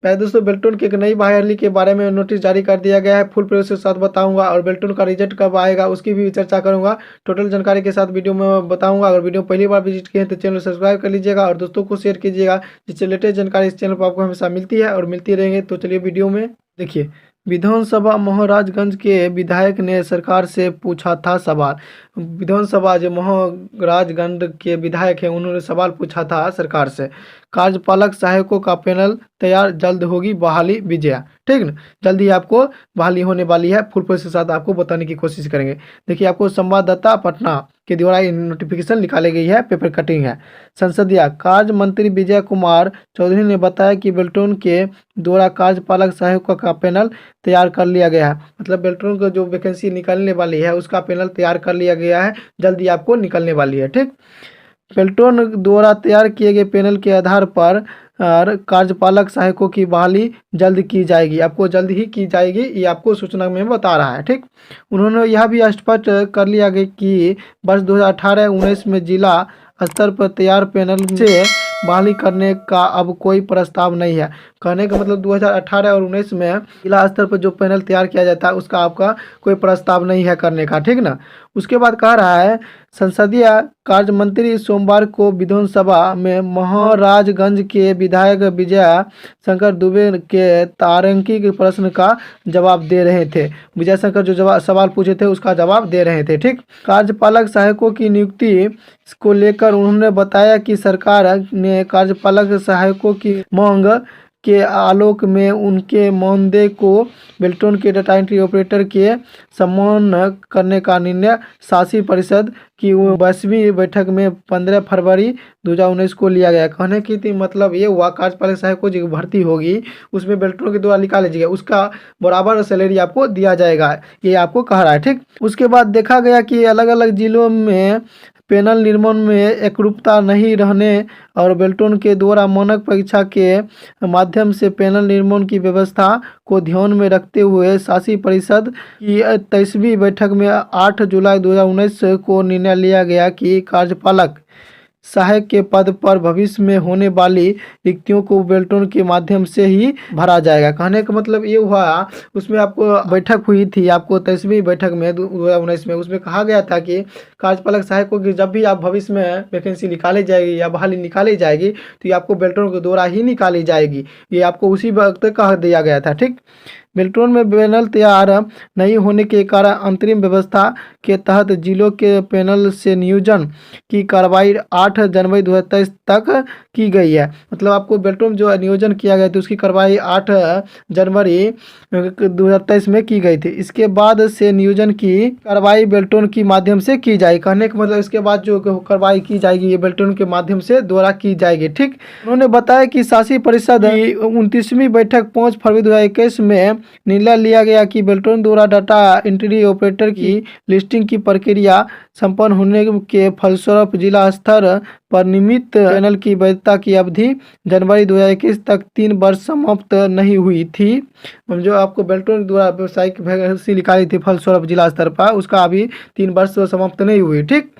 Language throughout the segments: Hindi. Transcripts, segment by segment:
गाइस दोस्तों, बेल्टोन की एक नई बहाली के बारे में नोटिस जारी कर दिया गया है। फुल प्रोसेस के साथ बताऊंगा और बेल्टोन का रिजल्ट कब आएगा उसकी भी चर्चा करूंगा। टोटल जानकारी के साथ वीडियो में बताऊंगा। अगर वीडियो पहली बार विजिट किए हैं तो चैनल सब्सक्राइब कर लीजिएगा और दोस्तों को शेयर कीजिएगा, जिससे लेटेस्ट जानकारी इस चैनल पर आपको हमेशा मिलती है और मिलती रहेंगे। तो चलिए वीडियो में देखिए। विधानसभा महाराजगंज के विधायक ने सरकार से पूछा था सवाल। विधानसभा जो महाराजगंज के विधायक हैं उन्होंने सवाल पूछा था सरकार से। कार्यपालक सहायकों का पैनल तैयार, जल्द होगी बहाली विजया। ठीक ना, जल्द ही आपको बहाली होने वाली है। फुल प्रोसेस के साथ आपको बताने की कोशिश करेंगे। देखिए, आपको संवाददाता पटना के द्वारा नोटिफिकेशन निकाली गई है, पेपर कटिंग है। संसदीय कार्य मंत्री विजय कुमार चौधरी ने बताया कि बेल्टोन के द्वारा कार्यपालक सहायकों का पैनल तैयार कर लिया गया है। मतलब बेल्टोन को जो वैकेंसी निकलने वाली है उसका पैनल तैयार कर लिया गया है, जल्दी आपको निकलने वाली है। ठीक, बेल्टोन द्वारा तैयार किए गए पैनल के आधार पर कार्यपालक सहायकों की बहाली जल्द की जाएगी। आपको जल्द ही की जाएगी, ये आपको सूचना में बता रहा है। ठीक, उन्होंने यह भी स्पष्ट कर लिया गया कि वर्ष 2018-19 में जिला स्तर पर तैयार पैनल से बहाली करने का अब कोई प्रस्ताव नहीं है। कहने का मतलब 2018 और 19 में जिला स्तर पर जो पैनल तैयार किया जाता है उसका आपका कोई प्रस्ताव नहीं है करने का। ठीक ना, उसके बाद कह रहा है संसदीय कार्य मंत्री सोमवार को विधानसभा में महाराजगंज के विधायक विजय शंकर दुबे के तारांकित प्रश्न का जवाब दे रहे थे। विजय शंकर जो सवाल पूछे थे उसका जवाब दे रहे थे। ठीक, कार्यपालक सहायकों की नियुक्ति को लेकर उन्होंने बताया कि सरकार ने कार्यपालक सहायकों की मांग के आलोक में उनके मानदेय को बेल्टोन के डाटा एंट्री ऑपरेटर के समान करने का निर्णय शासी परिषद की 22वीं बैठक में 15 फरवरी 2019 को लिया गया। कहने की थी मतलब ये हुआ, कार्यपालक सहायकों जो भर्ती होगी उसमें बेल्टोन के द्वारा निकाल लीजिएगा, उसका बराबर सैलरी आपको दिया जाएगा, ये आपको कह रहा है। ठीक, उसके बाद देखा गया कि अलग अलग जिलों में पैनल निर्माण में एकरूपता नहीं रहने और बेल्टोन के द्वारा मानक परीक्षा के माध्यम से पैनल निर्माण की व्यवस्था को ध्यान में रखते हुए शासी परिषद की 23वीं बैठक में 8 जुलाई 2019 को निर्णय लिया गया कि कार्यपालक सहायक के पद पर भविष्य में होने वाली रिक्तियों को बेल्टोन के माध्यम से ही भरा जाएगा। कहने का मतलब ये हुआ, उसमें आपको बैठक हुई थी आपको 23वीं बैठक में 2019 में, उसमें कहा गया था कि कार्यपालक सहायकों की जब भी आप भविष्य में वैकेंसी निकाली जाएगी या बहाली निकाली जाएगी तो ये आपको बेल्टोन के द्वारा ही निकाली जाएगी, ये आपको उसी वक्त कह दिया गया था। ठीक, बेल्टोन में पैनल तैयार नहीं होने के कारण अंतरिम व्यवस्था के तहत जिलों के पैनल से नियोजन की कार्रवाई 8 जनवरी 2023 तक की गई है। मतलब आपको बेल्टोन जो नियोजन किया गया था उसकी कार्रवाई 8 जनवरी 2023 में की गई थी। इसके बाद से नियोजन की कार्रवाई बेल्टोन की माध्यम से की जाएगी। कहने का मतलब इसके बाद जो कार्रवाई की जाएगी ये बेल्टोन के माध्यम से द्वारा की जाएगी। ठीक, उन्होंने बताया कि शासी परिषद की 29वीं बैठक 5 फरवरी 2021 में निर्णय लिया गया कि बेल्टोन द्वारा डाटा एंट्री ऑपरेटर की लिस्टिंग की प्रक्रिया संपन्न होने के फलस्वरूप जिला स्तर पर नियमित पैनल की वैधता की अवधि जनवरी 2021 तक 3 वर्ष समाप्त नहीं हुई थी। जो आपको बेल्टोन द्वारा व्यावसायिक वैकेंसी निकाली थी फलस्वरूप जिला स्तर पर, उसका अभी 3 वर्ष समाप्त नहीं हुई। ठीक,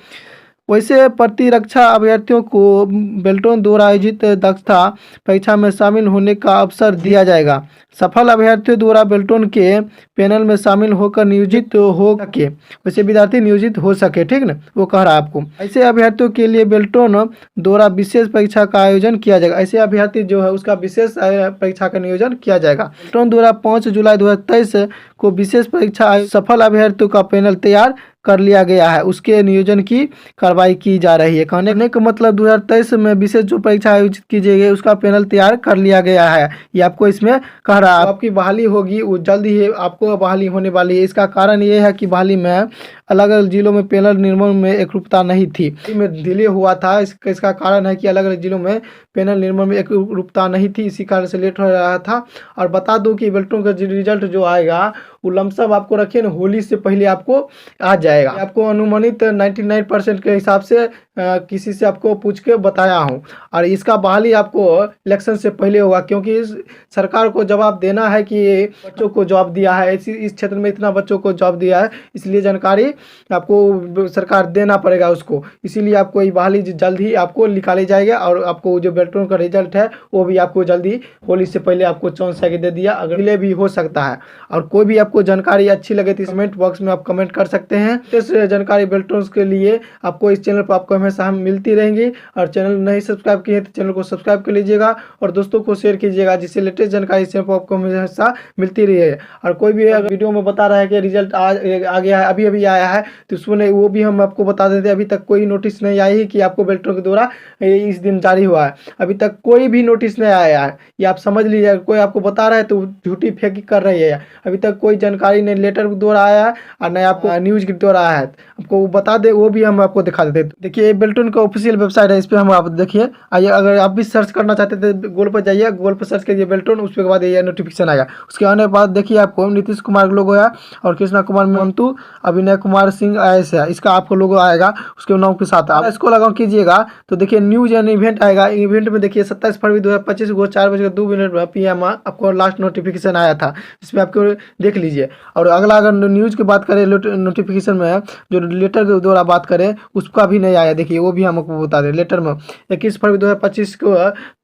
वैसे प्रतिरक्षा अभ्यर्थियों को बेल्टोन द्वारा आयोजित दक्षता परीक्षा में शामिल होने का अवसर दिया जाएगा। सफल अभ्यर्थियों द्वारा बेल्टोन के पैनल में शामिल होकर नियोजित हो सके, वैसे विद्यार्थी नियोजित हो सके। ठीक ना, वो कह रहा है आपको। ऐसे अभ्यर्थियों के लिए बेल्टोन द्वारा विशेष परीक्षा का आयोजन किया जाएगा। ऐसे अभ्यर्थी जो है उसका विशेष परीक्षा का नियोजन किया जाएगा। बेल्टोन द्वारा 5 जुलाई 2023 को विशेष परीक्षा सफल अभ्यर्थियों का पैनल तैयार कर लिया गया है, उसके नियोजन की कार्रवाई की जा रही है। कहने का मतलब 2023 में विशेष जो परीक्षा आयोजित की जाएगी उसका पैनल तैयार कर लिया गया है, ये आपको इसमें कह रहा है। आपकी बहाली होगी वो जल्द ही आपको बहाली होने वाली है। इसका कारण ये है कि बहाली में अलग अलग जिलों में पैनल निर्माण में एकरूपता नहीं थी, में डिले हुआ था। इसका कारण है कि अलग अलग जिलों में पैनल निर्माण में एकरूपता नहीं थी, इसी कारण से लेट हो रहा था। और बता दूं कि बेल्टोन का रिजल्ट जो आएगा वो लमसम आपको रखिए ना, होली से पहले आपको आ जाएगा। आपको अनुमानित 99% के हिसाब से किसी से आपको पूछ के बताया हूँ। और इसका बहाली आपको इलेक्शन से पहले होगा, क्योंकि इस सरकार को जवाब देना है कि बच्चों को जॉब दिया है, इस क्षेत्र में इतना बच्चों को जॉब दिया है, इसलिए जानकारी आपको सरकार देना पड़ेगा उसको। इसीलिए आपको ये बहाली जल्द ही आपको निकाली जाएगी, और आपको जो बेल्टोन का रिजल्ट है वो भी आपको जल्दी होली से पहले आपको 64 दे दिया, अगर डिले भी हो सकता है। और कोई भी आपको जानकारी अच्छी लगे तो कमेंट बॉक्स में आप कमेंट कर सकते हैं। इस जानकारी बेल्टोन के लिए आपको इस चैनल पर आपको हमेशा हम मिलती रहेंगी। और चैनल नहीं सब्सक्राइब किए तो चैनल को सब्सक्राइब कर लीजिएगा और दोस्तों को शेयर कीजिएगा, जिससे लेटेस्ट जानकारी इस चैनल पर आपको हमेशा मिलती रही है। और कोई भी अगर वीडियो में बता रहा है कि रिजल्ट आ गया है, अभी अभी आया है, तो उसमें वो भी हम आपको बता देते हैं। अभी तक कोई नोटिस नहीं आई है कि आपको बेल्टोन के द्वारा इस दिन जारी हुआ है, अभी तक कोई भी नोटिस नहीं आया है। ये आप समझ लीजिए, कोई आपको बता रहा है तो झूठी फेंकी कर रही है। अभी तक कोई जानकारी नहीं लेटर के द्वारा आया है और नहीं आपको न्यूज के द्वारा आया है। आपको वो बता दे, वो भी हम आपको दिखा देते हैं। देखिए बेल्टोन का ऑफिशियल वेबसाइट है, इस पर हम आप देखिए आइए। अगर आप भी सर्च करना चाहते थे गूगल पर जाइए, गूगल पर सर्च करिए बेल्टोन, उसके बाद ये नोटिफिकेशन आएगा। उसके आने के बाद देखिए आपको नीतीश कुमार का लोगो है और कृष्णा कुमार मंतु, अभिनय कुमार सिंह ऐसे है, इसका आपको लोगो आएगा उसके नाम के साथ। आप इसको लगा कीजिएगा तो देखिए न्यूज एंड इवेंट आएगा। इवेंट में देखिए 27 फरवरी 2025 को 4:02 PM आपको लास्ट नोटिफिकेशन आया था, इसमें आपको देख लीजिए। और अगला अगर न्यूज की बात करें नोटिफिकेशन में, जो लेटर के द्वारा बात करें उसका भी नहीं आया। देखिए वो भी हम आपको बता दें, लेटर में 21 फरवरी 2025 को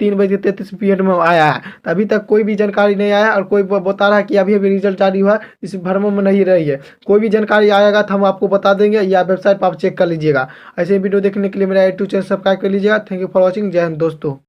3:33 में आया है। तो अभी तक कोई भी जानकारी नहीं आया, और कोई बता रहा है कि अभी अभी रिजल्ट जारी हुआ, इस भ्रम में नहीं रही है। कोई भी जानकारी आएगा तो हम आपको बता देंगे, या वेबसाइट पर आप चेक कर लीजिएगा। ऐसे वीडियो देखने के लिए मेरा यूट्यूब चैनल सब्सक्राइब कर लीजिएगा। Thank you for watching. जय हिंद दोस्तों।